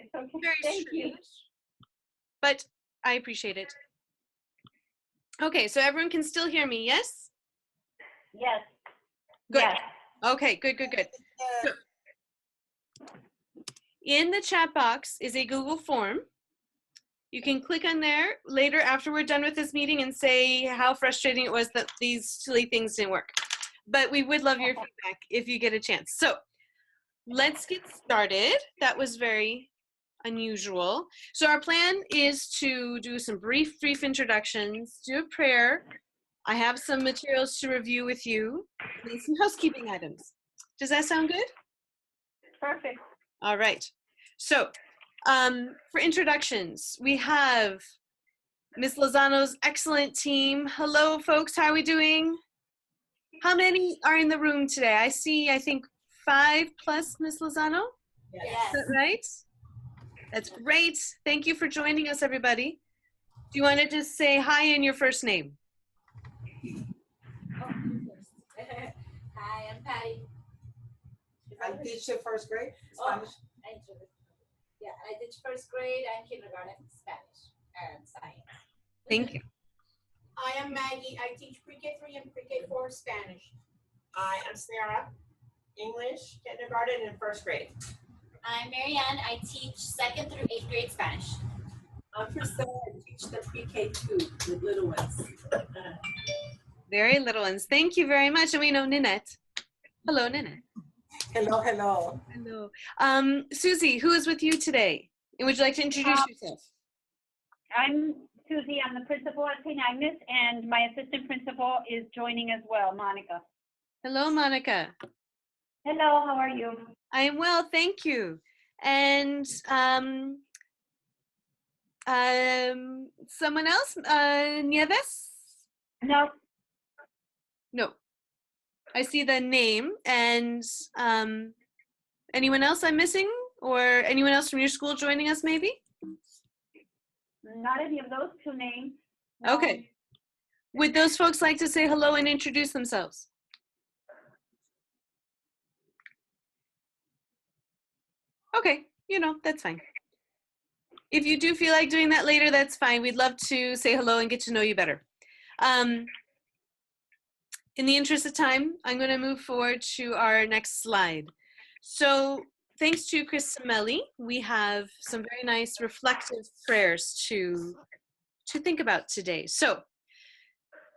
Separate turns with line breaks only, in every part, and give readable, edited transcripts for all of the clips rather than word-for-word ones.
It's okay.
Very
Thank you.
strange, but I appreciate it. Okay, so everyone can still hear me, yes?
Yes.
Good.
Yes.
Okay, good. So, in the chat box is a Google form. You can click on there later after we're done with this meeting and say how frustrating it was that these silly things didn't work. But we would love your feedback if you get a chance. So let's get started. That was very unusual. So our plan is to do some brief introductions, do a prayer. I have some materials to review with you, and some housekeeping items. Does that sound good?
Perfect.
All right. So for introductions, we have Ms. Lozano's excellent team. Hello, folks. How are we doing? How many are in the room today? I see, I think 5 plus, Ms. Lozano.
Yes.
Is that right? That's great. Thank you for joining us, everybody. Do you want to just say hi in your first name?
Hi, I'm Patty.
I teach first grade Spanish.
Yeah, I teach first grade and kindergarten Spanish and science.
Thank you.
I am Maggie. I teach pre-K3 and pre-K4 Spanish.
I am Sarah, English, kindergarten, and first grade.
I'm Marianne. I teach 2nd through 8th grade Spanish.
I'm Priscilla. I teach the pre-K2, the little ones.
Very little ones. Thank you very much. And we know Ninette. Hello, Ninette.
Hello, hello.
Hello. Susie, who is with you today? And would you like to introduce yourself?
I'm Susie. I'm the principal at St. Agnes, and my assistant principal is joining as well, Monica.
Hello, Monica.
Hello, how are you?
I am well, thank you. And someone else? Nieves?
No.
No. I see the name. And anyone else I'm missing? Or anyone else from your school joining us, maybe?
Not any of those two names. No.
Okay. Would those folks like to say hello and introduce themselves? Okay, that's fine. If you do feel like doing that later, that's fine. We'd love to say hello and get to know you better. In the interest of time, I'm going to move forward to our next slide. So thanks to Chris Semelli, we have some very nice reflective prayers to think about today. So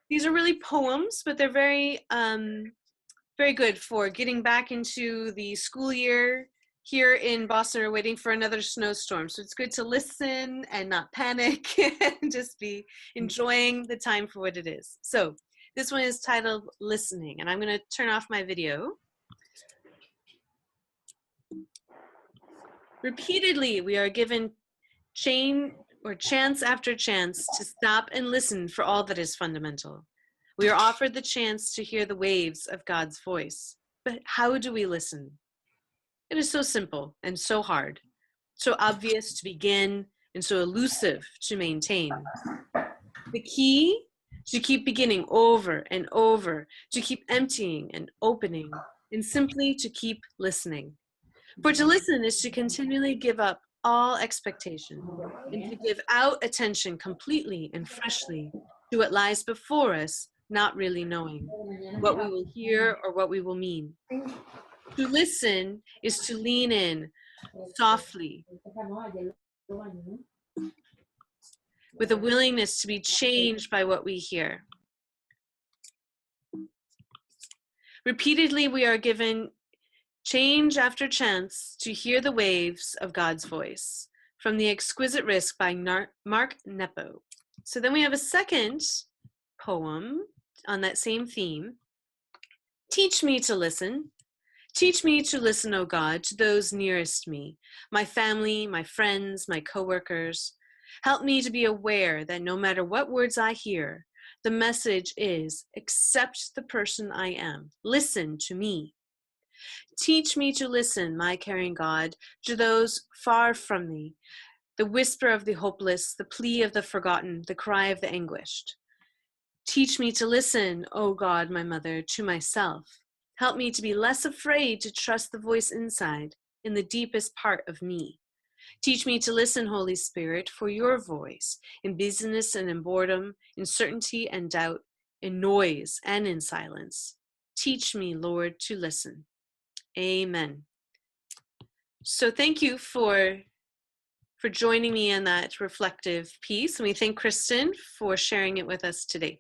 these are really poems, but they're very, very good for getting back into the school year. Here in Boston, we're waiting for another snowstorm. So it's good to listen and not panic and just be enjoying the time for what it is. So this one is titled Listening, and I'm going to turn off my video. Repeatedly, we are given chance after chance to stop and listen for all that is fundamental. We are offered the chance to hear the waves of God's voice. But how do we listen? It is so simple and so hard, so obvious to begin and so elusive to maintain. The key to keep beginning over and over, to keep emptying and opening, and simply to keep listening. For to listen is to continually give up all expectation and to give out attention completely and freshly to what lies before us, not really knowing what we will hear or what we will mean. To listen is to lean in softly with a willingness to be changed by what we hear. Repeatedly, we are given change after chance to hear the waves of God's voice from The Exquisite Risk by Mark Nepo. So then we have a second poem on that same theme. Teach me to listen. Teach me to listen, O God, to those nearest me, my family, my friends, my coworkers. Help me to be aware that no matter what words I hear, the message is, accept the person I am. Listen to me. Teach me to listen, my caring God, to those far from me, the whisper of the hopeless, the plea of the forgotten, the cry of the anguished. Teach me to listen, O God, my mother, to myself. Help me to be less afraid to trust the voice inside, in the deepest part of me. Teach me to listen, Holy Spirit, for your voice, in busyness and in boredom, in certainty and doubt, in noise and in silence. Teach me, Lord, to listen. Amen. So thank you for joining me in that reflective piece. And we thank Kristen for sharing it with us today.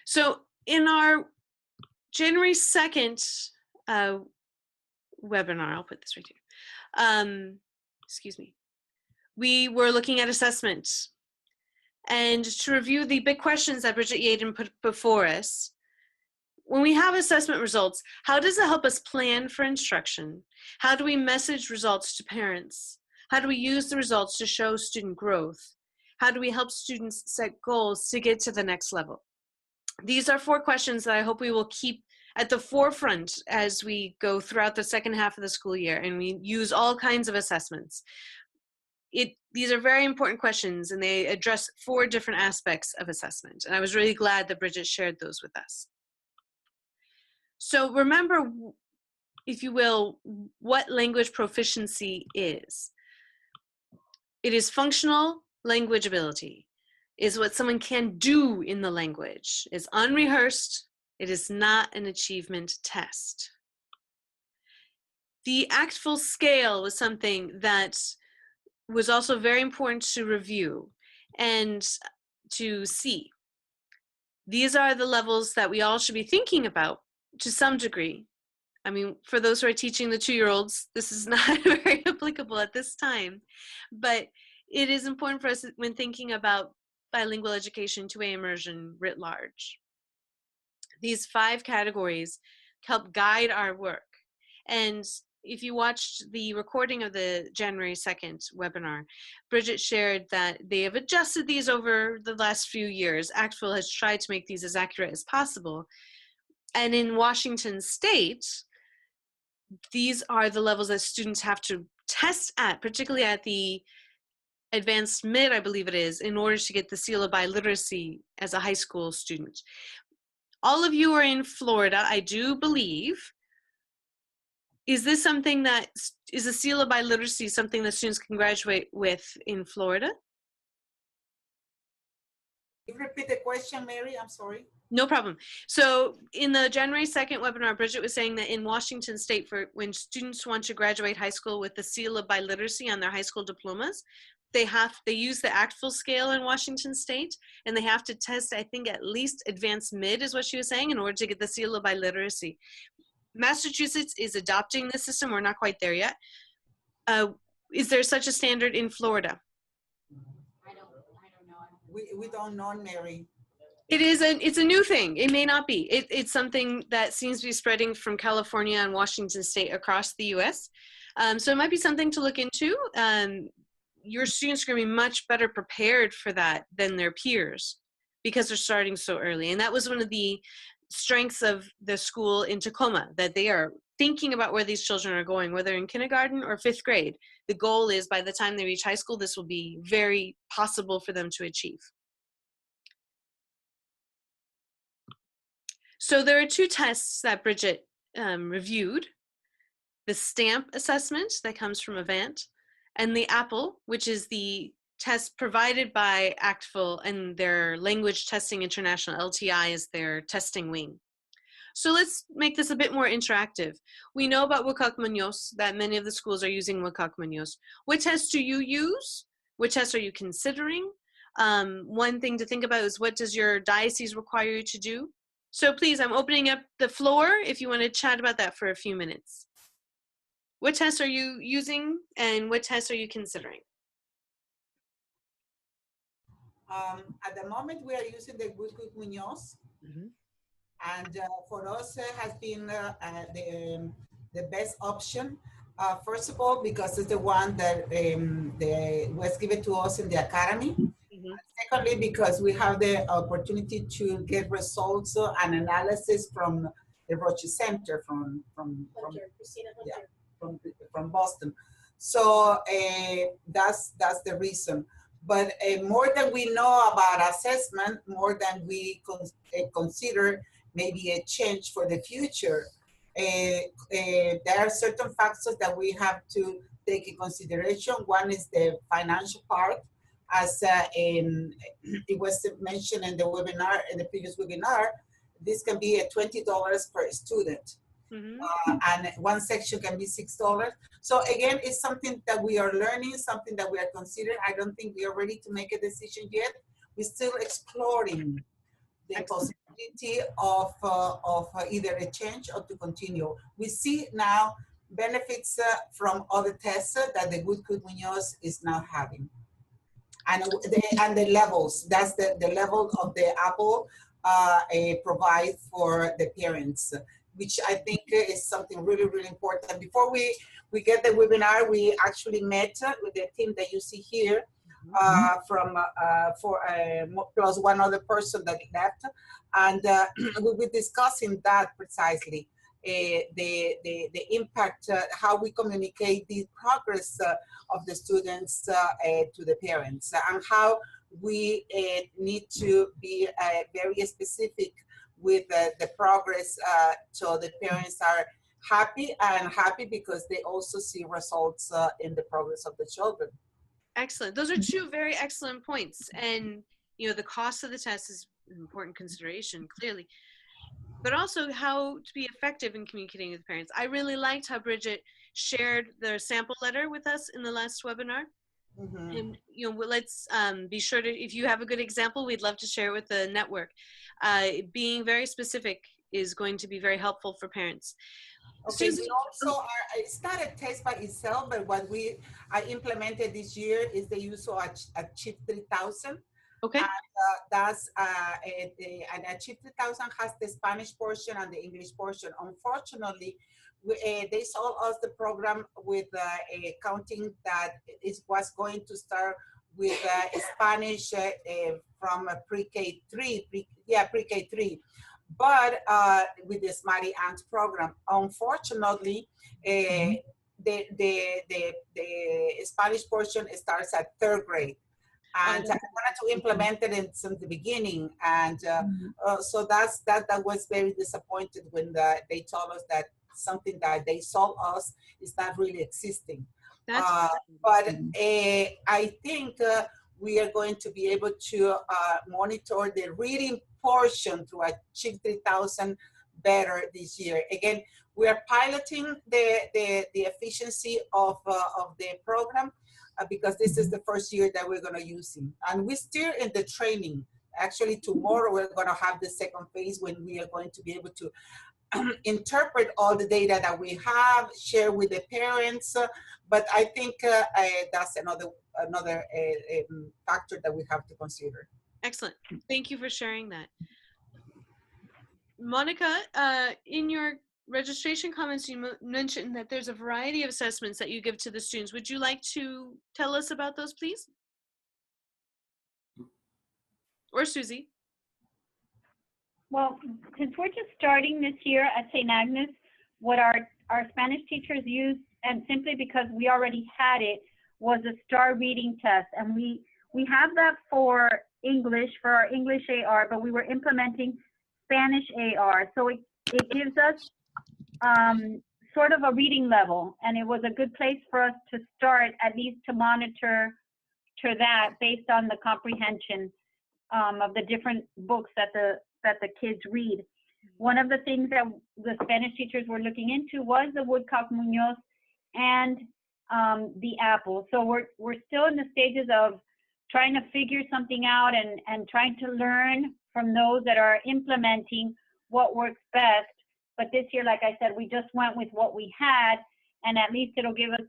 So in our January 2nd webinar, I'll put this right here. Excuse me. We were looking at assessment. And to review the big questions that Bridget Yaden put before us, when we have assessment results, how does it help us plan for instruction? How do we message results to parents? How do we use the results to show student growth? How do we help students set goals to get to the next level? These are 4 questions that I hope we will keep at the forefront as we go throughout the second half of the school year, and we use all kinds of assessments. These are very important questions, and they address 4 different aspects of assessment. And I was really glad that Bridget shared those with us. So remember, if you will, what language proficiency is. It is functional language ability, is what someone can do in the language. It's unrehearsed. It is not an achievement test. The ACTFL scale was something that was also very important to review and to see. These are the levels that we all should be thinking about to some degree. I mean, for those who are teaching the 2-year-olds, this is not very applicable at this time, but it is important for us when thinking about bilingual education, 2A immersion writ large. These 5 categories help guide our work. And if you watched the recording of the January 2nd webinar, Bridget shared that they have adjusted these over the last few years. ACTFL has tried to make these as accurate as possible. And in Washington State, these are the levels that students have to test at, particularly at the advanced mid, I believe it is, in order to get the seal of biliteracy as a high school student. All of you are in Florida, I do believe. Is this something that, is a seal of biliteracy something that students can graduate with in Florida?
Can you repeat the question, Mary? I'm sorry.
No problem. So in the January 2nd webinar, Bridget was saying that in Washington State, for when students want to graduate high school with the seal of biliteracy on their high school diplomas, they use the ACTFL scale in Washington State, and they have to test, I think, at least advanced mid is what she was saying, in order to get the seal of biliteracy. Massachusetts is adopting this system. We're not quite there yet. Is there such a standard in Florida?
I don't know.
We don't know, Mary.
It's a new thing. It may not be. It's something that seems to be spreading from California and Washington State across the US. So it might be something to look into. Your students are going to be much better prepared for that than their peers because they're starting so early. And that was one of the strengths of the school in Tacoma, that they are thinking about where these children are going, whether in kindergarten or 5th grade. The goal is by the time they reach high school, this will be very possible for them to achieve. So there are 2 tests that Bridget reviewed: the STAMP assessment that comes from Avant, and the APPLE, which is the test provided by ACTFL and their Language Testing International, LTI, is their testing wing. So let's make this a bit more interactive. We know about WCAG Munoz, that many of the schools are using WCAG Munoz. What tests do you use? What tests are you considering? One thing to think about is, what does your diocese require you to do? So please, I'm opening up the floor if you want to chat about that for a few minutes. What tests are you using and what tests are you considering?
At the moment, we are using the WCAG Munoz.
Mm-hmm.
And for us, has been the best option. First of all, because it's the one that was given to us in the academy. Mm-hmm. Secondly, because we have the opportunity to get results and analysis from the Roche Center from Boston. So that's the reason. But more than we know about assessment, more than we consider maybe a change for the future, There are certain factors that we have to take in consideration. One is the financial part, as it was mentioned in the webinar, in the previous webinar. This can be at $20 per student. And one section can be $6. So again, it's something that we are learning, something that we are considering. I don't think we are ready to make a decision yet. We're still exploring the possibility of either a change or to continue. We see now benefits from other tests that the Good Cook Munoz is now having. And the levels, that's the level of the apple provide for the parents, which I think is something really, really important. Before we get the webinar, we actually met with the team that you see here, plus one other person that left, and we were discussing that precisely, the impact, how we communicate the progress of the students to the parents, and how we need to be very specific with the progress, so the parents are happy because they also see results in the progress of the children.
Excellent. Those are two very excellent points. And, you know, the cost of the test is an important consideration, clearly, but also how to be effective in communicating with parents. I really liked how Bridget shared their sample letter with us in the last webinar. And, you know, let's be sure to, if you have a good example, we'd love to share it with the network. Being very specific is going to be very helpful for parents.
Okay, we also are, it's not a test by itself, but what I implemented this year is the use of Achieve 3000.
Okay.
And that's, and Achieve 3000 has the Spanish portion and the English portion. Unfortunately, they sold us the program with a counting that was going to with Spanish from pre-K3, pre-K3. But with the Smarty Ants program, unfortunately, the Spanish portion starts at 3rd grade. And I wanted to implement it since the beginning. And so that was very disappointed when they told us that something that they sold us is not really existing. But I think we are going to be able to monitor the reading portion through Achieve 3000 better this year. Again, we are piloting the efficiency of the program because this is the first year that we're going to use it. And we're still in the training. Actually, tomorrow we're going to have the second phase when we are going to be able to interpret all the data that we have, share with the parents. But I think that's another factor that we have to consider.
Excellent. Thank you for sharing that. Monica, in your registration comments, you mentioned that there's a variety of assessments that you give to the students. Would you like to tell us about those, please? Or Susie?
Well, since we're just starting this year at St. Agnes, what our Spanish teachers used, and simply because we already had it, was a STAR reading test. And we have that for English, for our English AR, but we were implementing Spanish AR. So it gives us sort of a reading level, and it was a good place for us to start, at least to monitor that based on the comprehension of the different books that the kids read. One of the things that the Spanish teachers were looking into was the Woodcock Munoz and the apple. So we're still in the stages of trying to figure something out and trying to learn from those that are implementing what works best. But this year, like I said, we just went with what we had, and at least it'll give us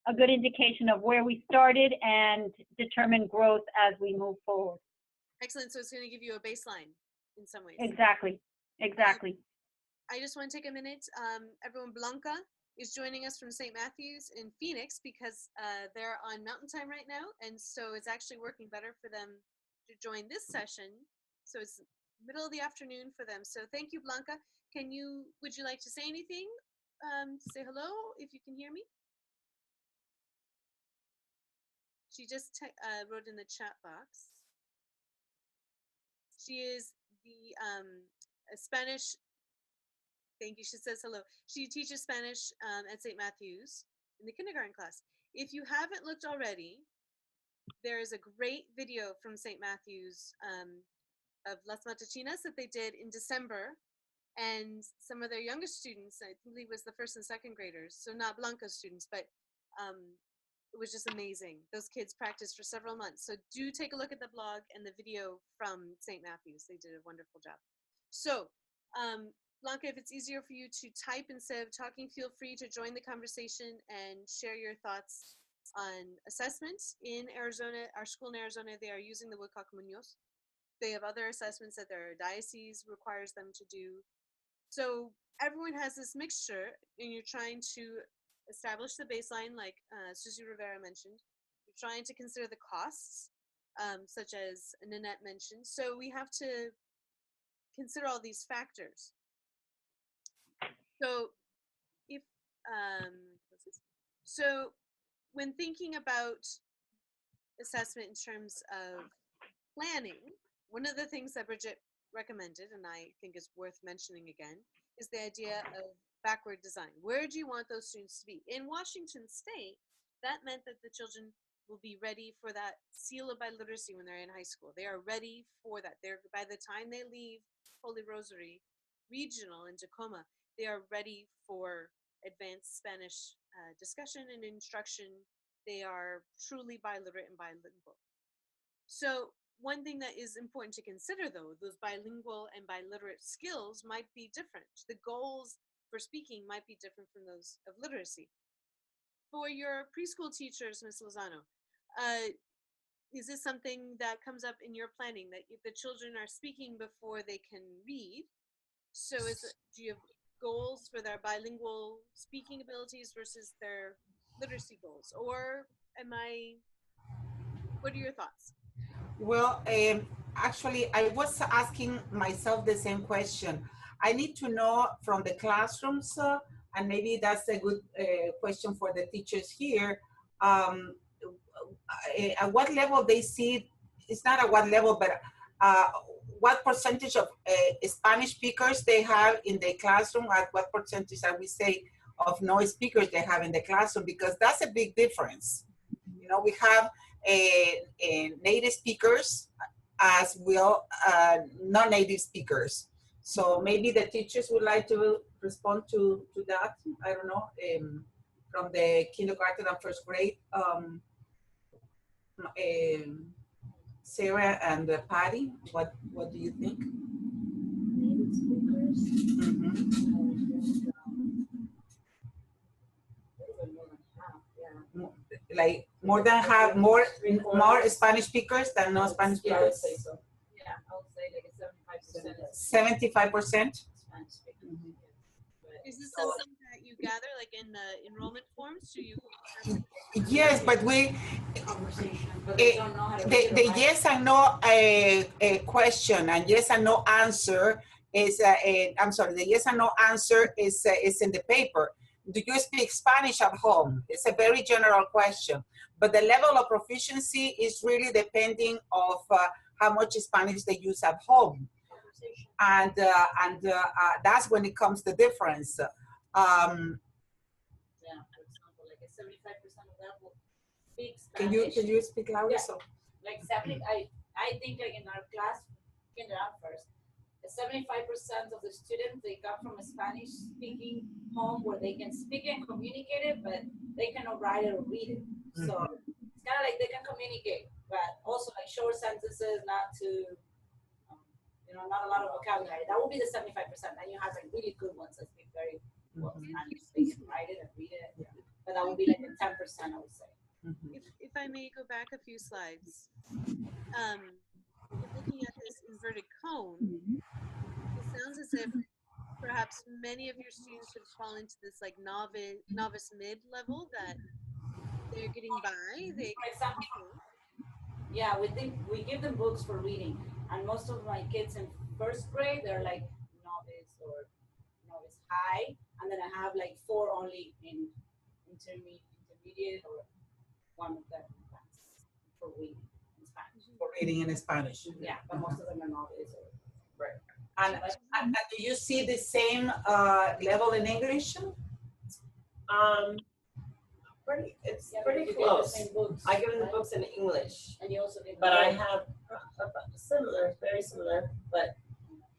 a good indication of where we started and determine growth as we move forward.
Excellent. So it's going to give you a baseline in some ways.
Exactly.
I just want to take a minute. Everyone, Blanca is joining us from St. Matthews in Phoenix because they're on Mountain Time right now, and so it's actually working better for them to join this session. So it's middle of the afternoon for them. So thank you, Blanca. Would you like to say anything? Say hello if you can hear me. She just wrote in the chat box. She is the Spanish Thank you. She says hello. She teaches Spanish at St. Matthew's in the kindergarten class. If you haven't looked already, there is a great video from St. Matthew's of Las Matachinas that they did in December. And some of their youngest students, I believe it was the first and second graders, so not Blanca students, but it was just amazing. Those kids practiced for several months. So do take a look at the blog and the video from St. Matthew's. They did a wonderful job. So Blanca, if it's easier for you to type instead of talking, feel free to join the conversation and share your thoughts on assessments in Arizona. Our school in Arizona, they are using the Woodcock Munoz. They have other assessments that their diocese requires them to do. So everyone has this mixture, and you're trying to establish the baseline, like Susie Rivera mentioned. You're trying to consider the costs, such as Nanette mentioned. So we have to consider all these factors. So if so when thinking about assessment in terms of planning, one of the things that Bridget recommended, and I think is worth mentioning again, is the idea of backward design. Where do you want those students to be? In Washington State, that meant that the children will be ready for that seal of biliteracy when they're in high school. They are ready for that. They're, by the time they leave Holy Rosary Regional in Tacoma, they are ready for advanced Spanish discussion and instruction. They are truly biliterate and bilingual. So one thing that is important to consider, though, those bilingual and biliterate skills might be different. The goals for speaking might be different from those of literacy. For your preschool teachers, Ms. Lozano, is this something that comes up in your planning, that if the children are speaking before they can read? So do you have goals for their bilingual speaking abilities versus their literacy goals? Or what are your thoughts?
Well, actually, I was asking myself the same question. I need to know from the classrooms, and maybe that's a good question for the teachers here, at what level they see, it's not at what level, but what percentage of Spanish speakers they have in the classroom, at what percentage, I would say, of no speakers they have in the classroom, because that's a big difference. You know, we have native speakers as well non-native speakers. So maybe the teachers would like to respond to that. I don't know, from the kindergarten and first grade. Sarah and Patty, what do you think?
Native speakers.
Like more than half, more Spanish speakers than no Spanish speakers?
I would say so. Yeah, I would say like a 75%.
75%?
Spanish speakers.
Is this something that you gather, like in the enrollment forms? Do you?
Yes, but we, the yes and no question and yes and no answer is, I'm sorry, the yes and no answer is in the paper. Do you speak Spanish at home? It's a very general question, but the level of proficiency is really depending of how much Spanish they use at home. And that's when it comes the difference.
Yeah, for example, like a 75% of that will speak Spanish.
Can you speak louder?
Yeah.
So
Like 70, I think like in our class, kindergarten first, 75% of the students, they come from a Spanish speaking home where they can speak and communicate it, but they cannot write it or read it. So it's kind of like they can communicate, but also like short sentences, not to, you know, not a lot of vocabulary. That will be the 75%. And you have like really good ones that speak very well Spanish. They can write it and read it. Yeah. But that would be like the 10%, I would say.
If I may go back a few slides, looking at this inverted cone, it sounds as if perhaps many of your students would fall into this like novice mid level, that they're getting by.
For example, yeah, we give them books for reading, and most of my kids in first grade, they're like novice or novice high, and then I have like 4 only in intermediate or one of them for reading in Spanish.
for reading in Spanish.
Yeah, but most of them are novice. Right.
And do you see the same level in English?
It's
Yeah,
pretty
because you get the
close.
same books,
I give them the
right?
books in English,
And you also give
but
them
I
both.
have similar, very similar, but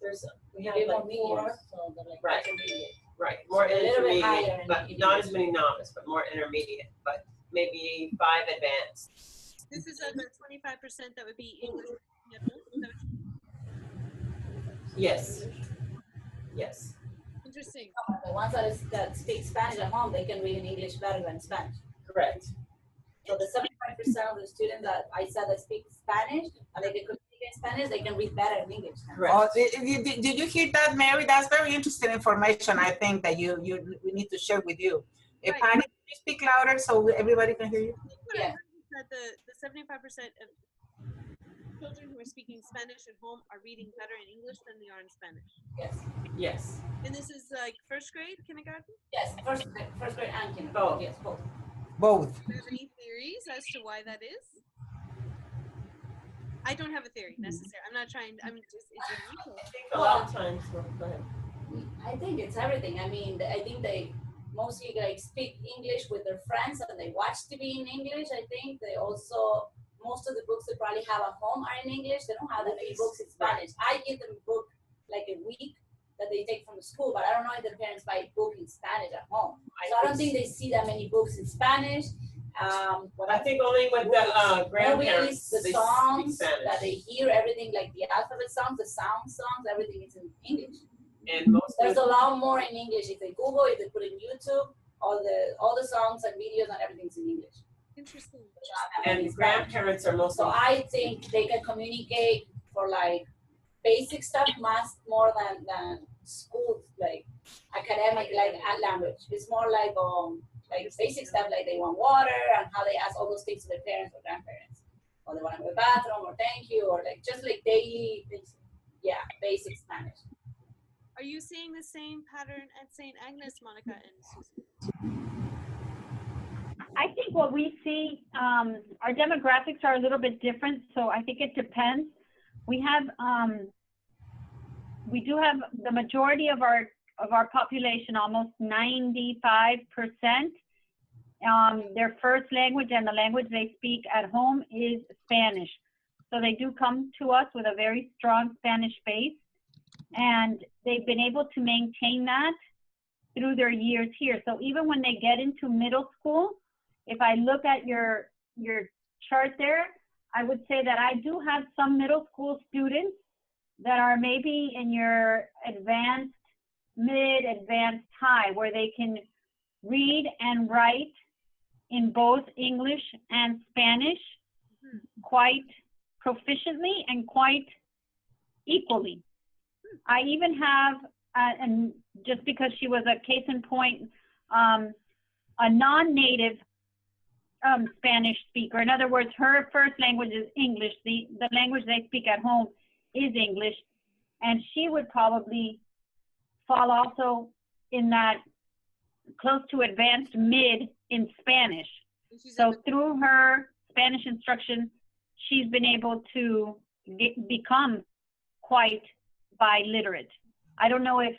we
You
have
give
like
more mediums,
four,
so they're like
Right.
intermediate.
right, more
So a little bit higher
intermediate,
in
but
the
not as many novice, but more intermediate, but maybe 5 advanced.
This is the 25% that would be English at home. Is that what
Yes. Yes.
Interesting.
The ones that speak Spanish at home, they can read in English better than Spanish.
Correct.
So the 75% of the students that I said that speak Spanish and they can communicate in Spanish, they can read better in English.
Correct.
Oh, did you hear that, Mary? That's very interesting information. I think that we need to share with you.
Right.
Patty, can you speak louder so everybody can hear you?
I think what I
Yeah.
heard is that the 75% of children who are speaking Spanish at home are reading better in English than they are in Spanish.
Yes.
Yes.
And this is like first grade, kindergarten?
Yes. First grade and kindergarten.
Both.
Yes, both.
Both.
Do you have any theories as to why that is? I don't have a theory necessarily. I'm not trying. I'm just. It's a research.
I think a lot of times, well, go ahead.
I think it's everything. I mean, I think they mostly like speak English with their friends and they watch TV in English. I think they also, most of the books they probably have at home are in English. They don't have that many books in Spanish. I give them a book like a week that they take from the school, but I don't know if the parents buy a book in Spanish at home. So I don't think they see that many books in Spanish.
I think only with the grandparents,
movies, the
they
songs
speak Spanish.
that they hear, everything like the alphabet songs, the sound songs, everything is in English.
And most
There's
of
a lot more in English. If they Google, if they put in YouTube, all the songs and videos and everything's in English.
Interesting.
and grandparents are mostly
So I think they can communicate for like basic stuff much more than school, like academic, like language. It's more like basic stuff like they want water and how they ask all those things to their parents or grandparents. Or they want to go to the bathroom or thank you or like just like daily basic Spanish.
Are you seeing the same pattern at St. Agnes, Monica and Susan?
I think what we see, our demographics are a little bit different, so I think it depends. We do have the majority of our population, almost 95%, their first language and the language they speak at home is Spanish. So they do come to us with a very strong Spanish base, and they've been able to maintain that through their years here. So even when they get into middle school, if I look at your chart there, I would say that I do have some middle school students that are maybe in your advanced, mid-advanced high, where they can read and write in both English and Spanish quite proficiently and quite equally. I even have, and just because she was a case in point, a non-native Spanish speaker. In other words, her first language is English. The language they speak at home is English. And she would probably fall also in that close to advanced mid in Spanish. So through her Spanish instruction, she's been able to become quite biliterate. I don't know if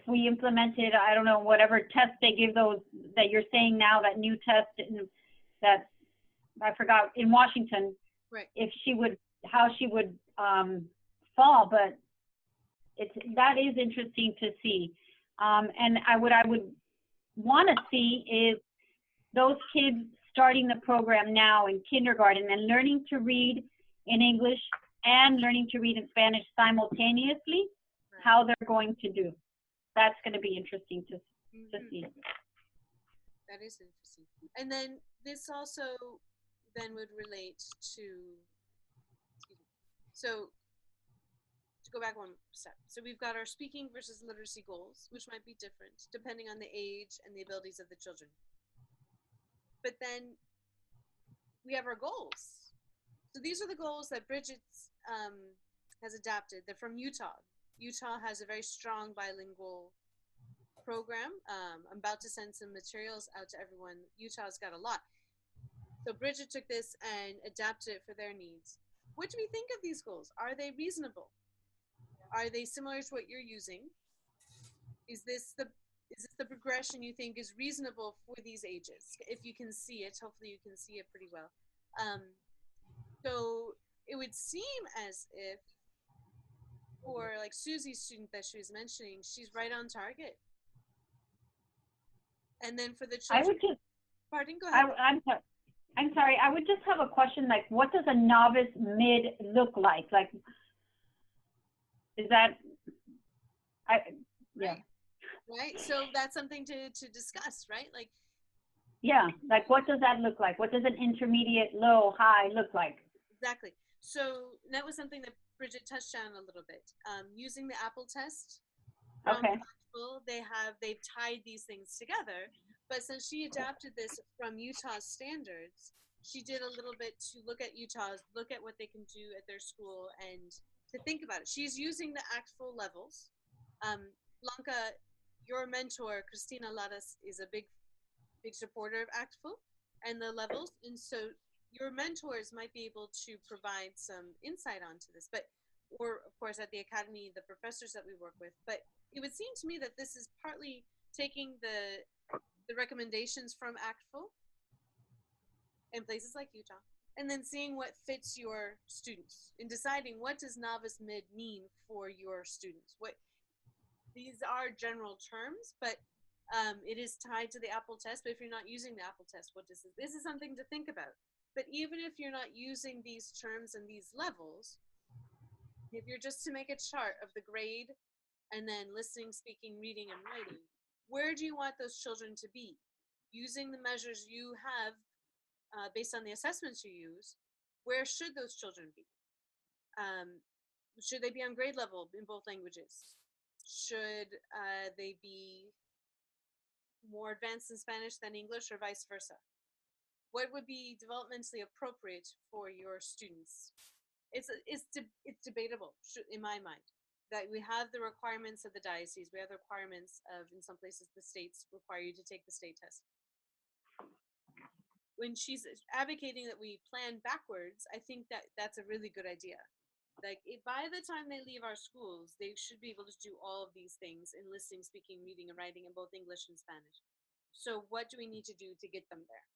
we implemented, I don't know, whatever test they give those that you're saying now, that new test that I forgot in Washington,
right?
If she would, how she would fall, but that is interesting to see. And what I would want to see is those kids starting the program now in kindergarten and learning to read in English and learning to read in Spanish simultaneously, how they're going to do. That's going to be interesting to see.
That is interesting. And then this also then would relate to, so to go back one step. So we've got our speaking versus literacy goals, which might be different depending on the age and the abilities of the children. But then we have our goals. So these are the goals that Bridget has adapted. They're from Utah. Utah has a very strong bilingual program. I'm about to send some materials out to everyone. Utah's got a lot. So Bridget took this and adapted it for their needs. What do we think of these goals? Are they reasonable? Are they similar to what you're using? Is this the progression you think is reasonable for these ages? If you can see it, hopefully you can see it pretty well. So it would seem as if for like Susie's student that she was mentioning, she's right on target. And then for the
I
children,
would just,
pardon, go ahead.
I'm sorry, I would just have a question, like, what does a novice mid look like? Like, is that, yeah,
Right. So that's something to discuss, right? Like,
yeah, like, what does that look like? What does an intermediate, low, high look like?
exactly. So that was something that Bridget touched on a little bit. Using the Apple test from
Okay.
Apple, they've tied these things together. But since she adapted this from Utah's standards, she did a little bit to look at look at what they can do at their school and to think about it. She's using the ACTFL levels. Blanca, your mentor, Christina Ladas, is a big supporter of ACTFL and the levels. And so your mentors might be able to provide some insight onto this, or of course at the academy, the professors that we work with. But it would seem to me that this is partly taking the recommendations from ACTFL in places like Utah, and then seeing what fits your students in deciding what does novice mid mean for your students. These are general terms, but it is tied to the Apple test. But if you're not using the Apple test, what does this is something to think about. But even if you're not using these terms and these levels, if you're just to make a chart of the grade and then listening, speaking, reading, and writing, where do you want those children to be? Using the measures you have based on the assessments you use, where should those children be? Should they be on grade level in both languages? Should they be more advanced in Spanish than English, or vice versa? What would be developmentally appropriate for your students? It's debatable in my mind that we have the requirements of the diocese. We have the requirements of, in some places, the states require you to take the state test. When she's advocating that we plan backwards, I think that that's a really good idea. Like, by the time they leave our schools, they should be able to do all of these things in listening, speaking, reading, and writing in both English and Spanish. So what do we need to do to get them there?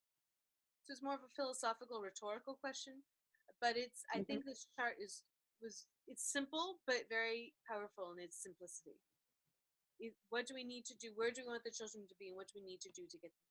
So it's more of a philosophical, rhetorical question, but I think this chart it's simple, but very powerful in its simplicity. What do we need to do? Where do we want the children to be, and what do we need to do to get them?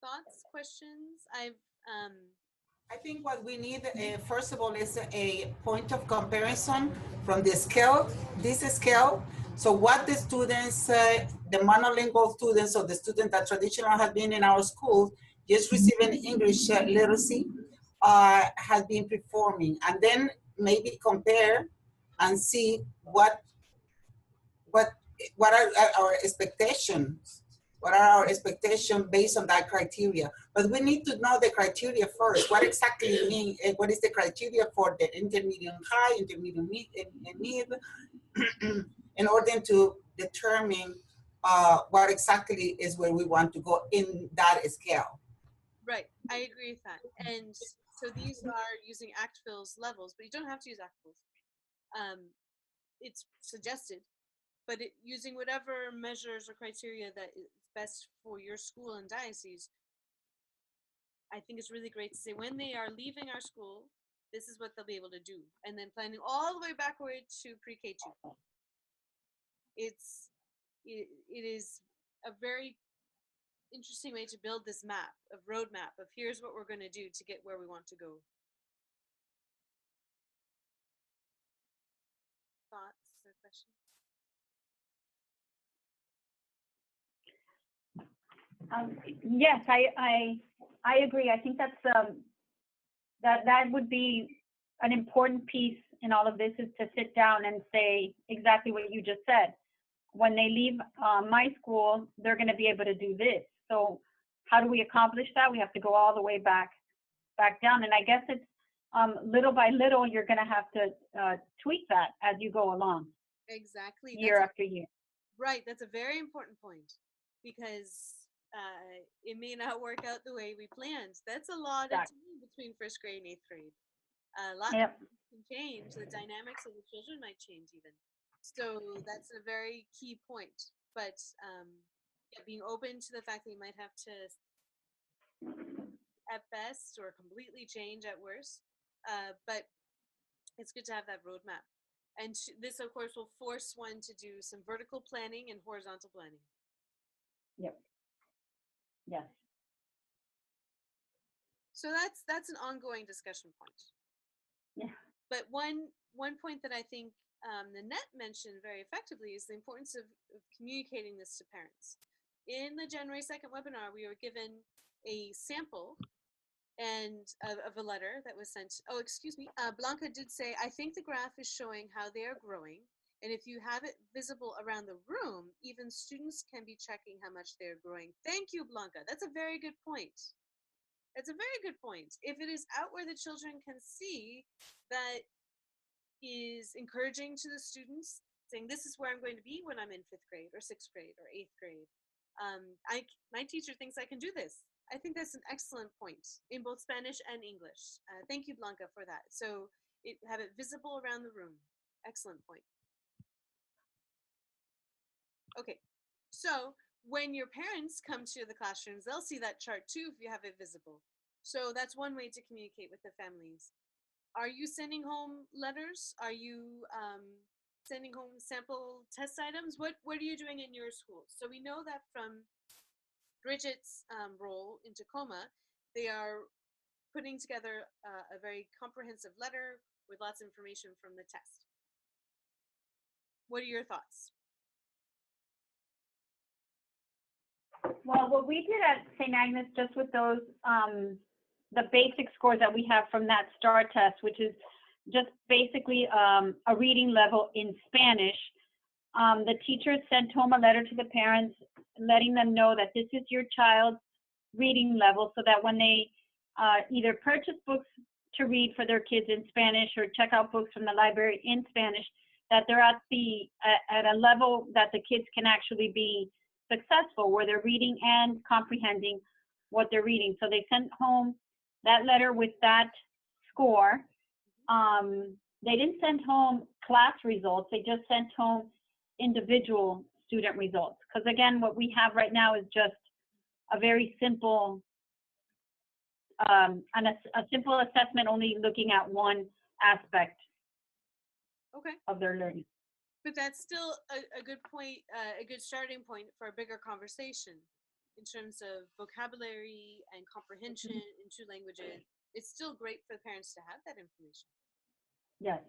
Thoughts, questions?
I think what we need, first of all, is a point of comparison from the scale, this scale. So what the students, the monolingual students, or the students that traditionally have been in our schools, just receiving English literacy, has been performing, and then maybe compare and see what are our expectations. What are our expectations based on that criteria? But we need to know the criteria first. What exactly you mean? What is the criteria for the intermediate high, intermediate mid, in order to determine what exactly is where we want to go in that scale.
Right, I agree with that. And so these are using ACTFL's levels, but you don't have to use ACTFL's. It's suggested, but using whatever measures or criteria that is best for your school and diocese, I think it's really great to say when they are leaving our school, this is what they'll be able to do, and then planning all the way backward to pre-K2. It is a very interesting way to build this map, of roadmap of here's what we're going to do to get where we want to go. Thoughts or questions?
Yes, I agree. I think that's that would be an important piece in all of this, is to sit down and say exactly what you just said. When they leave my school, they're going to be able to do this. So how do we accomplish that? We have to go all the way back down. And I guess it's little by little, you're going to have to tweak that as you go along.
Exactly.
Year after year.
Right. That's a very important point, because it may not work out the way we planned. That's a lot of time between first grade and eighth grade. A lot
Yep.
can change. The dynamics of the children might change even. So that's a very key point. But yeah, being open to the fact that you might have to, at best, or completely change at worst. But it's good to have that roadmap. And this, of course, will force one to do some vertical planning and horizontal planning.
Yep. Yes.
So that's an ongoing discussion point.
Yeah.
But one point that I think Nanette mentioned very effectively is the importance of communicating this to parents. In the January 2nd webinar, we were given a sample and of a letter that was sent. Oh, excuse me. Blanca did say, I think the graph is showing how they are growing. And if you have it visible around the room, even students can be checking how much they're growing. Thank you, Blanca. That's a very good point. That's a very good point. If it is out where the children can see, that is encouraging to the students, saying this is where I'm going to be when I'm in 5th grade or 6th grade or 8th grade. My teacher thinks I can do this. I think that's an excellent point in both Spanish and English. Thank you, Blanca, for that. So have it visible around the room. Excellent point. Okay, so when your parents come to the classrooms, they'll see that chart too if you have it visible. So that's one way to communicate with the families. Are you sending home letters? Are you sending home sample test items? What are you doing in your schools? So we know that from Bridget's role in Tacoma, they are putting together a very comprehensive letter with lots of information from the test. What are your thoughts?
Well, what we did at St. Agnes, just with those, the basic scores that we have from that STAR test, which is just basically a reading level in Spanish, the teachers sent home a letter to the parents letting them know that this is your child's reading level, so that when they either purchase books to read for their kids in Spanish or check out books from the library in Spanish, that they're at a level that the kids can actually be successful, where they're reading and comprehending what they're reading. So they sent home that letter with that score. They didn't send home class results. They just sent home individual student results. Because again, what we have right now is just a very simple, a simple assessment, only looking at one aspect of their learning.
But that's still a good point, a good starting point for a bigger conversation in terms of vocabulary and comprehension in 2 languages. It's still great for the parents to have that information.
Yes.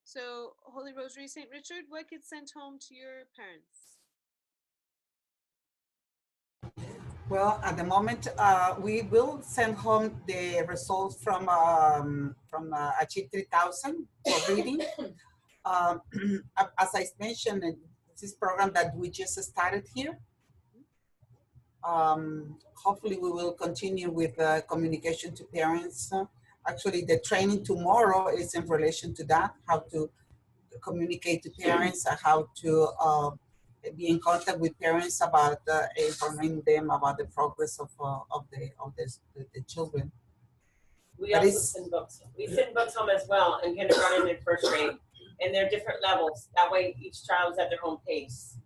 So, Holy Rosary St. Richard, what gets sent home to your parents?
Well, at the moment, we will send home the results from Achieve 3000 for reading. As I mentioned, this program that we just started here. Hopefully, we will continue with communication to parents. Actually, the training tomorrow is in relation to that, how to communicate to parents, how to be in contact with parents about informing them about the progress of the children.
We also send books. We send books home as well in kindergarten and 1st grade, and they're different levels. That way, each child is at their own pace.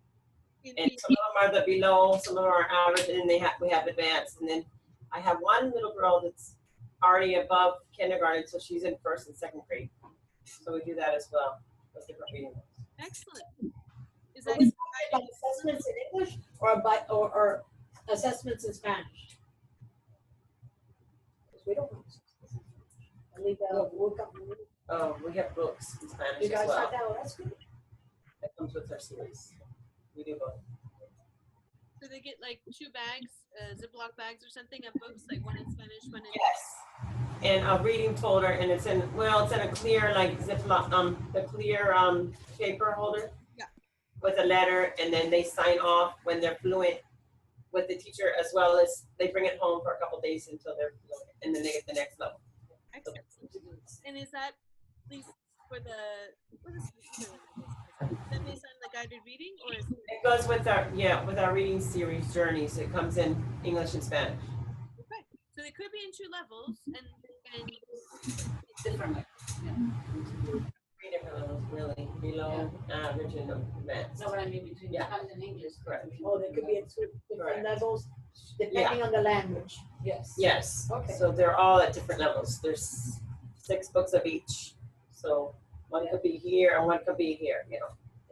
And some of them are the below, some of them are average, and then we have advanced. And then I have one little girl that's already above kindergarten, so she's in 1st and 2nd grade. So we do that as well. With different reading books.
Excellent. Is
Are
that
we talking about assessments in English or assessments in Spanish? We don't. I leave that work up.
Oh, we have books in Spanish
You guys
as well.
have that? Oh, that's good.
That comes with our series. We do both.
So they get like 2 bags, Ziploc bags or something of books, like one in Spanish, one in
Yes. And a reading folder, and it's in a clear like Ziploc, the clear paper holder.
Yeah.
With a letter, and then they sign off when they're fluent with the teacher, as well as they bring it home for a couple days until they're fluent, and then they get the next level.
Excellent. And is that at least for the then based on the guided reading, or is
it goes with our reading series Journeys? It comes in English and Spanish.
different, like, you know.
3 different levels, really, below, average, and advanced.
No, what I mean between
Yeah.
Spanish and English.
Correct.
Oh, there could be two
Correct.
different levels depending on the language.
Yes.
Yes.
Okay.
So they're all at different levels. There's 6 books of each. So one could be here and one could be here, you know.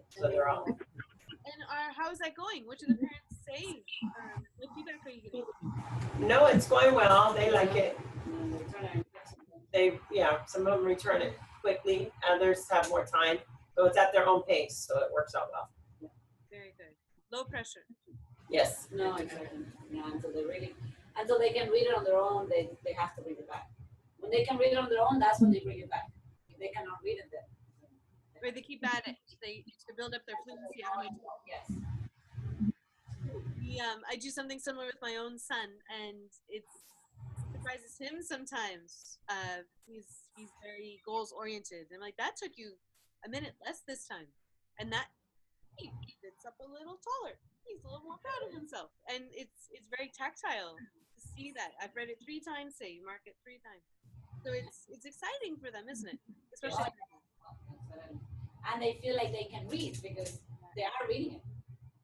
So they're all.
And how is that going? What do the parents say? What feedback are you getting?
No, it's going well. They like it.
And they turn out-
Some of them return it quickly. Others have more time. So it's at their own pace. So it works out well.
Very good. Low pressure.
Yes.
No, exactly. No, until they can read it on their own, they have to bring it back. When they can read it on their own, that's when they bring it back. If they cannot read it, then.
Or they keep at it. They to build up their fluency.
Yes.
I do something similar with my own son, and it surprises him sometimes. He's very goals oriented. I'm like, that took you a minute less this time, and that he sits up a little taller. He's a little more proud of himself, and it's very tactile to see that. I've read it 3 times. Say, mark it 3 times. So it's exciting for them, isn't it? Especially.
And they feel like they can read because they are reading it.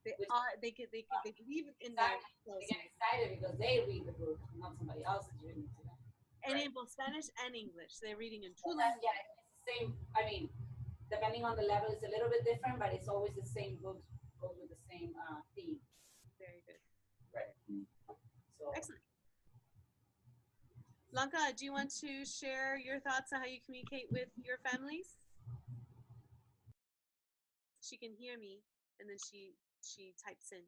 They believe in
They
their
get excited because they read the book, not somebody else is reading it to them.
and in both Spanish and English. They're reading in 2
Yeah,
languages.
it's the same. I mean, depending on the level, it's a little bit different, but it's always the same book, goes with the same theme.
Very good.
So
Excellent. Blanca, do you want to share your thoughts on how you communicate with your families? She can hear me, and then she types in.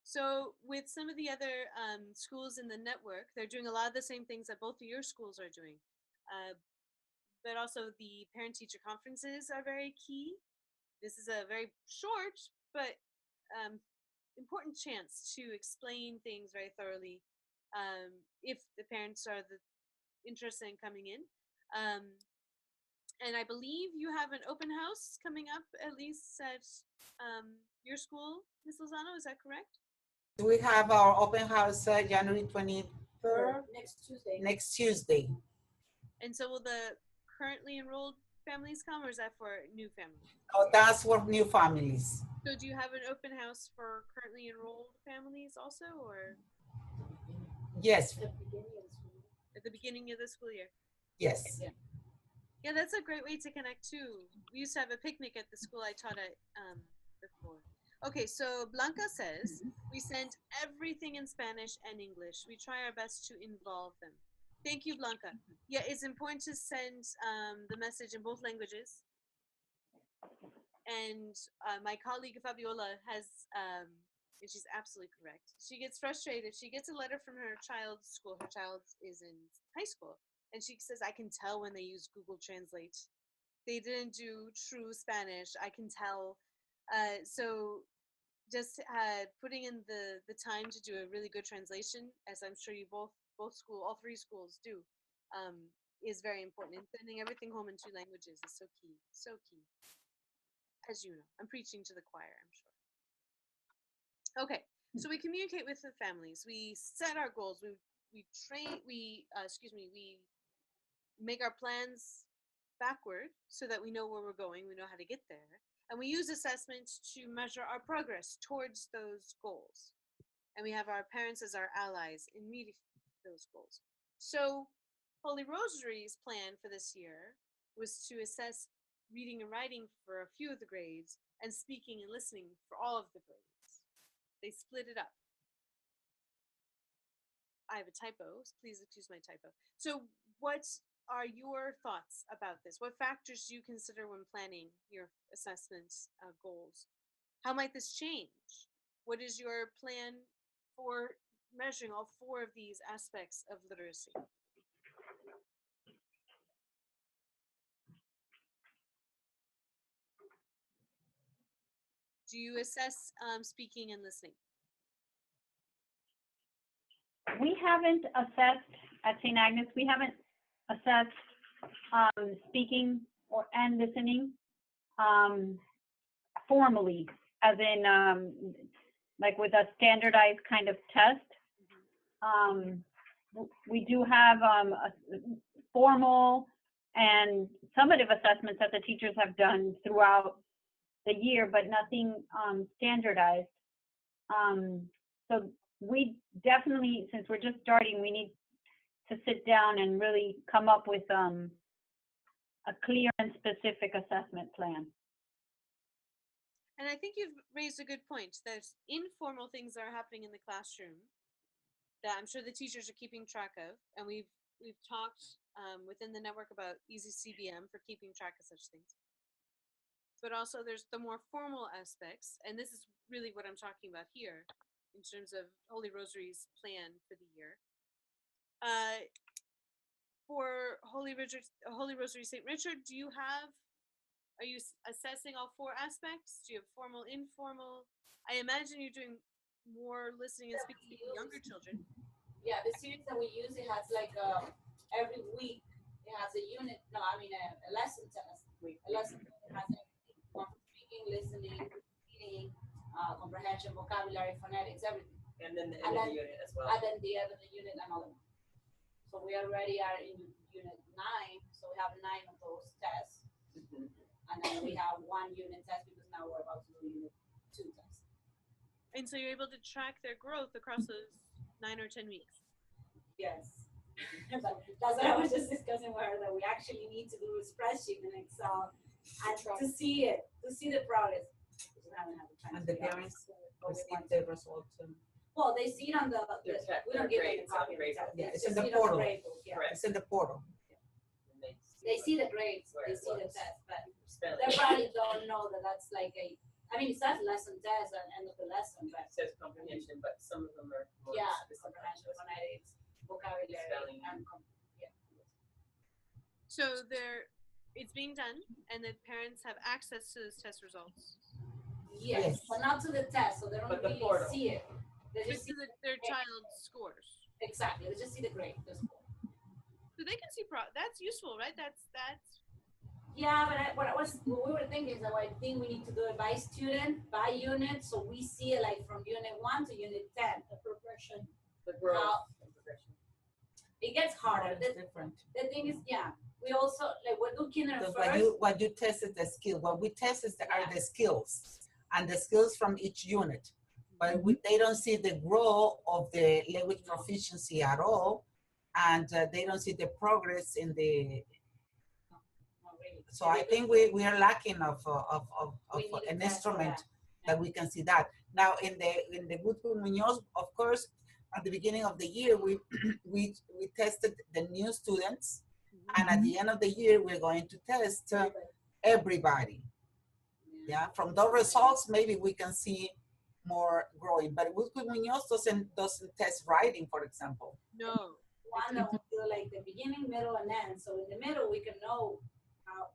So with some of the other schools in the network, they're doing a lot of the same things that both of your schools are doing. But also the parent-teacher conferences are very key. This is a very short but important chance to explain things very thoroughly if the parents are interested in coming in. And I believe you have an open house coming up, at least at your school, Ms. Lozano, is that correct?
We have our open house January 23rd,
next Tuesday.
And so will the currently enrolled families come, or is that for new families?
Oh, that's for new families.
So do you have an open house for currently enrolled families also, or
Yes,
at the beginning of the school year?
yes.
Yeah, that's a great way to connect too. We used to have a picnic at the school I taught at before. Okay, so Blanca says, we send everything in Spanish and English. We try our best to involve them. Thank you, Blanca. Yeah, it's important to send the message in both languages. And my colleague Fabiola has, and she's absolutely correct. She gets frustrated. She gets a letter from her child's school. Her child is in high school. And she says, I can tell when they use Google Translate. They didn't do true Spanish. I can tell. So just putting in the time to do a really good translation, as I'm sure you all 3 schools do, is very important. And sending everything home in 2 languages is so key, so key. As you know, I'm preaching to the choir, I'm sure. Okay, so we communicate with the families. We set our goals. We make our plans backward so that we know where we're going, we know how to get there. And we use assessments to measure our progress towards those goals. And we have our parents as our allies in meeting those goals. So Holy Rosary's plan for this year was to assess reading and writing for a few of the grades and speaking and listening for all of the grades. They split it up. I have a typo, please excuse my typo. So what are your thoughts about this? What factors do you consider when planning your assessment goals? How might this change? What is your plan for measuring all 4 of these aspects of literacy? Do you assess speaking and listening?
We haven't assessed at St. Agnes. We haven't assessed speaking and listening formally, as in like with a standardized kind of test. We do have formal and summative assessments that the teachers have done throughout the year, but nothing standardized. So we definitely, since we're just starting, we need to sit down and really come up with a clear and specific assessment plan.
And I think you've raised a good point. There's informal things that are happening in the classroom that I'm sure the teachers are keeping track of, and we've talked within the network about Easy CBM for keeping track of such things. But also there's the more formal aspects, and this is really what I'm talking about here in terms of Holy Rosary's plan for the year. For Holy Rosary St. Richard, are you assessing all four aspects? Do you have formal, informal? I imagine you're doing more listening and speaking to younger children.
Yeah, the series that we use, it has like every week, it has a unit, a lesson test. A lesson test, it has everything from speaking, listening, reading, comprehension, vocabulary, phonetics, everything.
And then the end of the unit as well.
And then the end of the unit, another one. So we already are in unit 9, so we have 9 of those tests. And then we have 1 unit test because now we're about to do unit 2 test.
And so you're able to track their growth across those 9 or 10 weeks.
Yes. That's what I was just discussing with her, that we actually need to do a spreadsheet in Excel and to see the progress. We haven't had the time
And
to
the
be honest.
parents receive the results.
Well, they see it on the we don't give them a copy of the test.
Yeah, it's
just
in the
see it on
portal.
grade book, yeah.
It's in the portal.
They see the grades,
Where
they
it
see the
was.
test, but
Spelling.
they probably don't know that that's like it says lesson test at the end of the lesson, but
It says comprehension, but some of them are more
yeah,
specific.
comprehension, phonetics, vocabulary,
Spelling.
and
So it's being done, and the parents have access to those test results.
yes,
Yes.
but not to the test, so they don't
But the
really
portal.
see it. They
Just
just see
to their child's scores.
exactly. They just see the grade, the score.
So they can see that's useful, right? That's
Yeah, but what we were thinking is that I think we need to do it by student, by unit, so we see it like from unit 1 to unit 10, the progression.
The growth
Now,
and progression.
it gets harder.
It's different.
The thing is, yeah, we also we do kindergarten
Because
first.
what you test is the skill. What we test are the skills, and the skills from each unit. But they don't see the growth of the language proficiency at all, and they don't see the progress in the.
Not really.
So I think we are lacking of
We need a
an
test for
instrument
that.
that we can see that. Now in the Guthrie Munoz, of course, at the beginning of the year we tested the new students, and at the end of the year we're going to test everybody. Yeah, from those results maybe we can see more growing. But Guthrie Munoz doesn't test writing, for example.
no.
One that will do like the beginning, middle, and end. So in the middle, we can know how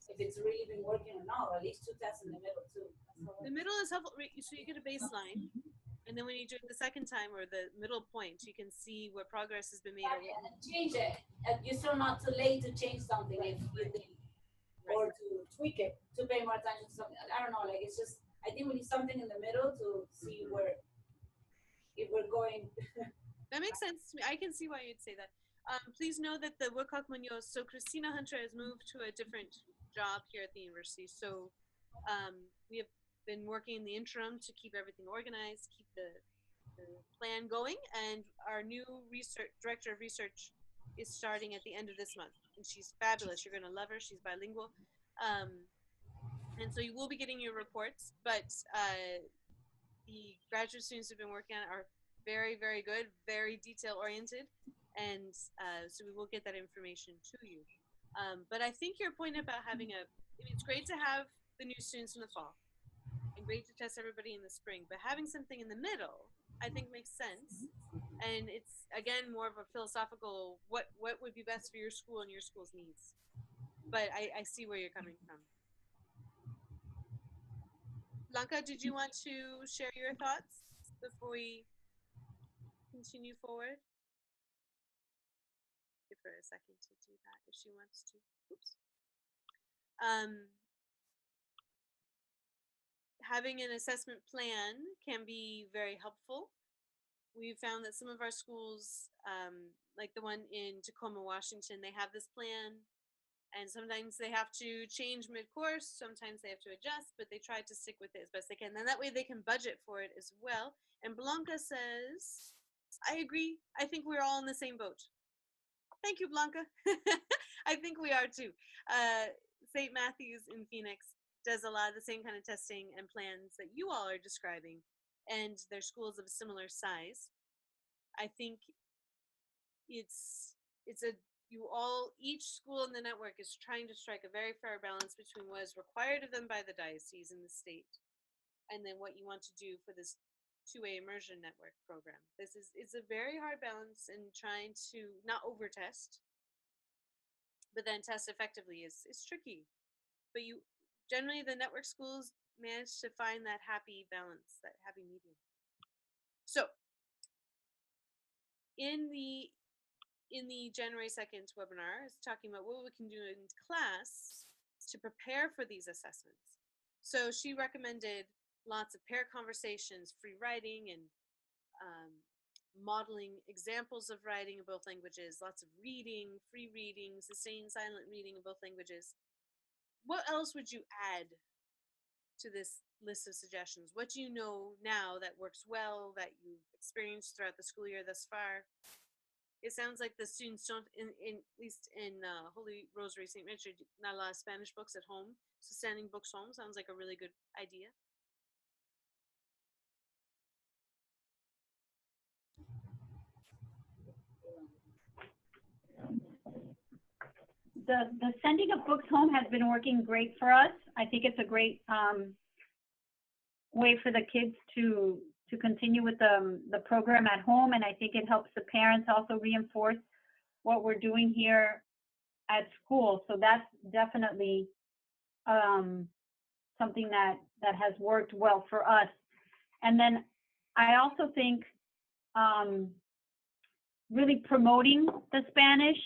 if it's really been working or not. Or at least 2 tests in the middle too.
The middle is helpful, so you get a baseline, and then when you do it the second time or the middle point, you can see what progress has been made.
And change it. You're still not too late to change something if you think, or to tweak it, to pay more attention to something. I don't know. Like it's just. I think we need something in the middle to see where if we're going.
That makes sense to me. I can see why you'd say that. Please know that the Woodcock Munoz, so Christina Hunter has moved to a different job here at the university. So we have been working in the interim to keep everything organized, keep the plan going, and our new director of research is starting at the end of this month, and she's fabulous. You're going to love her. She's bilingual. And so you will be getting your reports, but the graduate students who've been working on it are very, very good, very detail oriented, and so we will get that information to you. But I think your point about it's great to have the new students in the fall and great to test everybody in the spring, but having something in the middle, I think makes sense. And it's, again, more of a philosophical, what would be best for your school and your school's needs. But I see where you're coming from. Blanca, did you want to share your thoughts before we continue forward? Give her a second to do that if she wants to. Oops. Having an assessment plan can be very helpful. We found that some of our schools, like the one in Tacoma, Washington, they have this plan, and sometimes they have to change mid-course, sometimes they have to adjust, but they try to stick with it as best they can. And that way they can budget for it as well. And Blanca says, I agree. I think we're all in the same boat. Thank you, Blanca. I think we are too. St. Matthew's in Phoenix does a lot of the same kind of testing and plans that you all are describing, and their schools of a similar size. I think each school in the network is trying to strike a very fair balance between what is required of them by the diocese and the state, and then what you want to do for this two-way immersion network program. It's a very hard balance in trying to not over test, but then test effectively is tricky. But generally the network schools manage to find that happy balance, that happy medium. So in the January 2nd webinar, is talking about what we can do in class to prepare for these assessments. So she recommended lots of pair conversations, free writing, and modeling examples of writing in both languages, lots of reading, free reading, sustained silent reading in both languages. What else would you add to this list of suggestions? What do you know now that works well, that you've experienced throughout the school year thus far? It sounds like the students don't, at least in Holy Rosary St. Richard, not a lot of Spanish books at home. So sending books home sounds like a really good idea.
The sending of books home has been working great for us. I think it's a great way for the kids to continue with the program at home, and I think it helps the parents also reinforce what we're doing here at school. So that's definitely something that has worked well for us. And then I also think really promoting the Spanish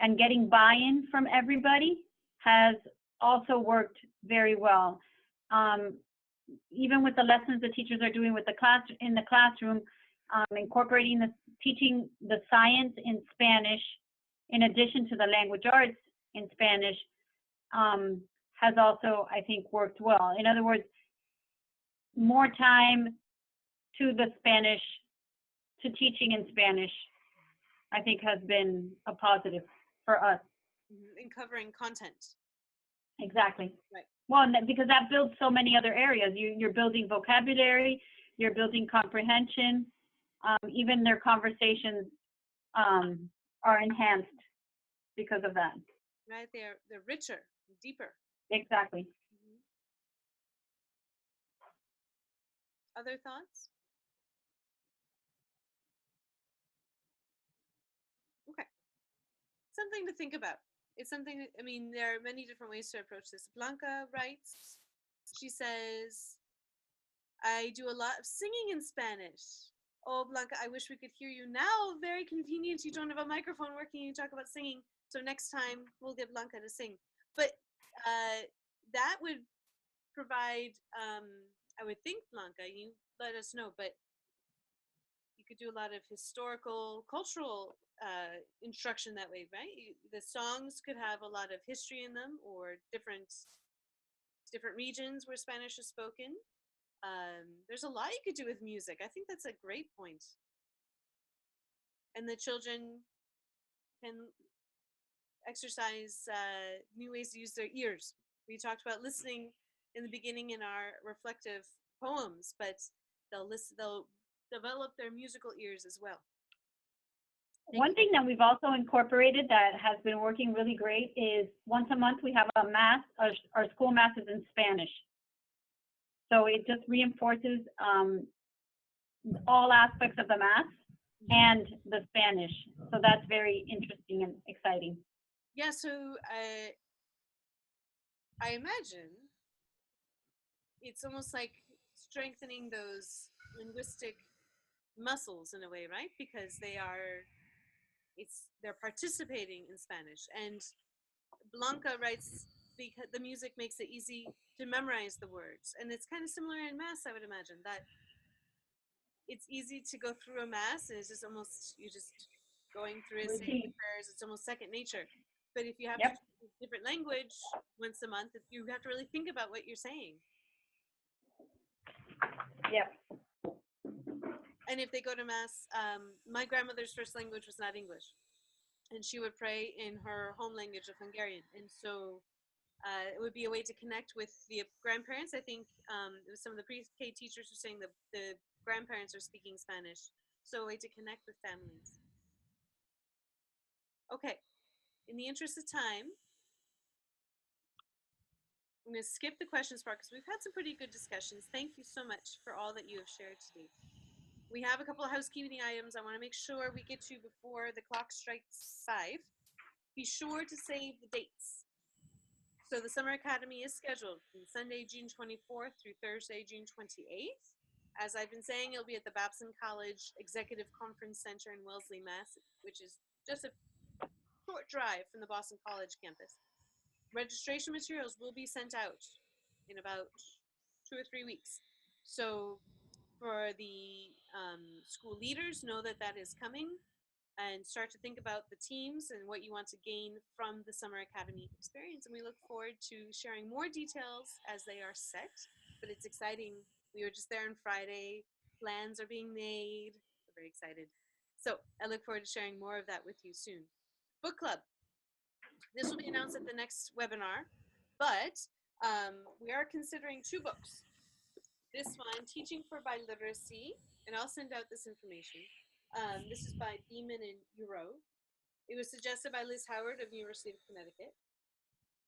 and getting buy-in from everybody has also worked very well. Even with the lessons the teachers are doing with in the classroom, incorporating teaching the science in Spanish in addition to the language arts in Spanish has also, I think, worked well. In other words, more time to the Spanish, to teaching in Spanish, I think has been a positive for us.
In covering content.
Exactly.
Right.
Well, because that builds so many other areas. You're building vocabulary, you're building comprehension, even their conversations are enhanced because of that.
Right, they're richer, deeper.
Exactly.
Mm-hmm. Other thoughts? Okay. Something to think about. It's something, I mean, there are many different ways to approach this. Blanca writes, she says, I do a lot of singing in Spanish. Oh, Blanca, I wish we could hear you now. Very convenient. You don't have a microphone working. You talk about singing. So next time we'll get Blanca to sing. But that would provide, I would think, Blanca, you let us know, but you could do a lot of historical, cultural instruction that way, right? The songs could have a lot of history in them, or different regions where Spanish is spoken. There's a lot you could do with music. I think that's a great point. And the children can exercise new ways to use their ears. We talked about listening in the beginning in our reflective poems, but they'll develop their musical ears as well.
One thing that we've also incorporated that has been working really great is once a month we have a mass, our school mass is in Spanish. So it just reinforces all aspects of the mass and the Spanish. So that's very interesting and exciting.
Yeah, so I imagine it's almost like strengthening those linguistic muscles in a way, right? Because they're participating in Spanish. And Blanca writes, because the music makes it easy to memorize the words. And it's kind of similar in Mass, I would imagine, that it's easy to go through a Mass, and it's just almost, you just going through his
Routine.
prayers. It's almost second nature. But if you have
Yep.
to do a different language once a month, you have to really think about what you're saying.
Yep.
And if they go to mass, my grandmother's first language was not English, and she would pray in her home language of Hungarian. And so it would be a way to connect with the grandparents. I think it was some of the pre-K teachers were saying the grandparents are speaking Spanish, so a way to connect with families. Okay, in the interest of time, I'm going to skip the questions part because we've had some pretty good discussions. Thank you so much for all that you have shared today. We have a couple of housekeeping items I want to make sure we get to before the clock strikes 5. Be sure to save the dates. So the Summer Academy is scheduled from Sunday, June 24th through Thursday, June 28th. As I've been saying, it'll be at the Babson College Executive Conference Center in Wellesley, Mass., which is just a short drive from the Boston College campus. Registration materials will be sent out in about 2 or 3 weeks. So for the school leaders, know that that is coming, and start to think about the teams and what you want to gain from the Summer Academy experience. And we look forward to sharing more details as they are set, but it's exciting. We were just there on Friday. Plans are being made. We're very excited. So I look forward to sharing more of that with you soon. Book club. This will be announced at the next webinar, but we are considering 2 books. This one, Teaching for Biliteracy, and I'll send out this information. This is by Beeman and Uro. It was suggested by Liz Howard of University of Connecticut.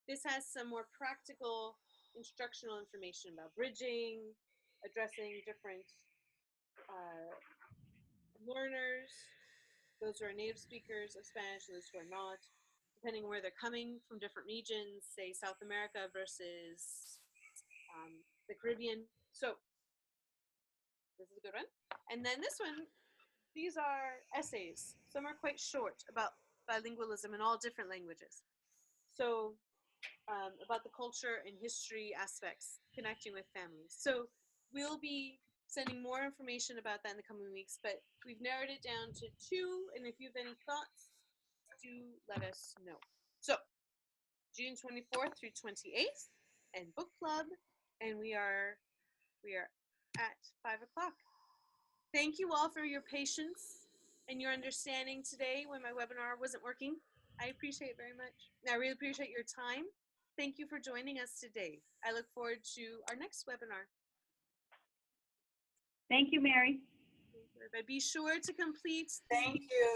This has some more practical instructional information about bridging, addressing different learners, those who are native speakers of Spanish and those who are not, depending on where they're coming from, different regions, say South America versus the Caribbean. So this is a good one. And then this one, these are essays. Some are quite short about bilingualism in all different languages. So about the culture and history aspects, connecting with families. So we'll be sending more information about that in the coming weeks, but we've narrowed it down to 2, and if you have any thoughts, do let us know. So June 24th through 28th, and book club, and we are at 5 o'clock. Thank you all for your patience and your understanding today when my webinar wasn't working. I appreciate it very much. I really appreciate your time. Thank you for joining us today. I look forward to our next webinar.
Thank you, Mary.
But be sure to complete
Thank you.